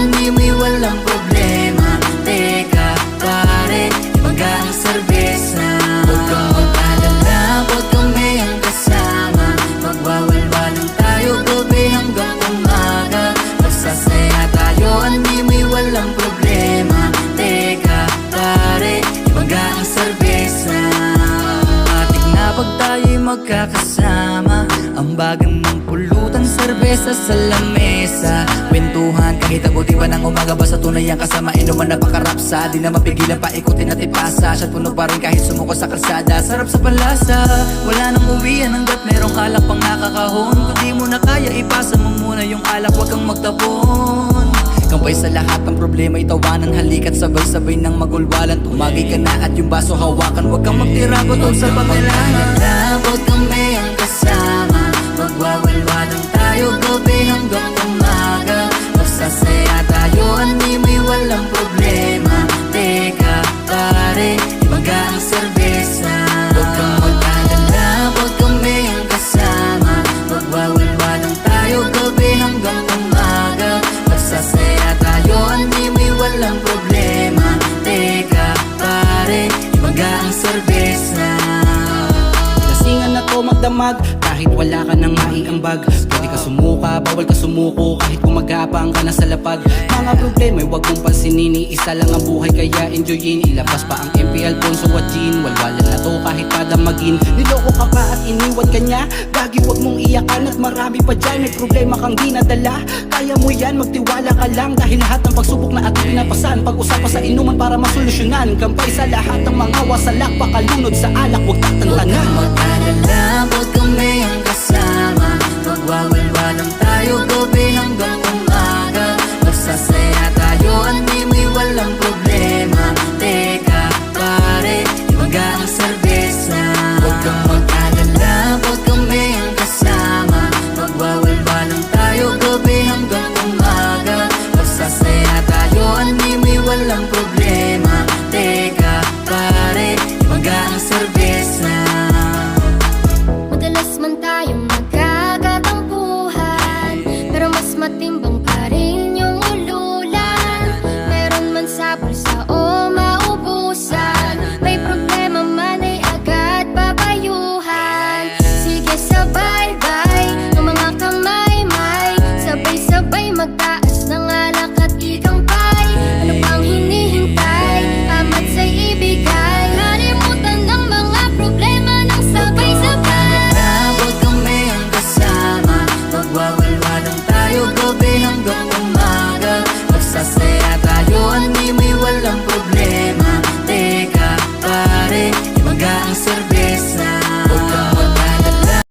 animoy, walang problema. Teka pare, ibaga ang serbesa. Huwag kang mag-alala, huwag kami ang kasama. Magwawalwalan tayo gabi hanggang umaga. Magsasaya tayo, animoy, walang problema. Teka pare, ibaga ang serbesa. Matik na pag tayo'y magkakasama, ang bagan ng pulutan, serbesa sa lamesa. Kwentuhan kahit abuti pa ng umaga, basta tunay ang kasama. Inuman napakarapsa, di na mapigilan pa ikutin at ipasa. Siya't puno pa rin kahit sumuko sa kalsada. Sarap sa panlasa, wala nang uwian hanggat merong alak pang nakakahon. Kung di mo na kaya, ipasa mo muna yung alak, wag kang magtapon. Kampay sa lahat ng problema, itawanan, halikat sabay-sabay ng magulwalan. Tumagay ka na at yung baso hawakan, wag kang magtirago tol sa pangailangan. Huwag kami ang kasama, magwawalwalan tayo gabi hanggang umaga. Magsasaya tayo, animoy, walang problema. Teka pare, ibaga ang serbesa. Huwag kang mag-alala, huwag kami ang kasama. Magwawalwalan tayo gabi hanggang umaga. Magsasaya tayo, animoy, walang problema. Teka pare, ibaga ang serbesa. Lasingan na to magdamag, kahit wala ka nang maiambag. Pwede ka sumuka, bawal ka sumuko, kahit gumagapang ka na sa lapag. Mga problema'y wag mong pansinin, isa lang ang buhay kaya enjoyin. Ilabas pa ang MP Alfonso at Jean, walwalan na to kahit padamagin. Niloko ka pa at iniwan ka niya, gagi wag mong iyakan at marami pa dyan. May problema kang dinadala, kaya mo yan, magtiwala ka lang. Dahil lahat ng pagsubok na ating pinapasan, pag-usapan sa inuman para masolusyonan. Kampay sa lahat ng mga wasalak, pakalunod sa alak, wag tatantanan. Mag-alala,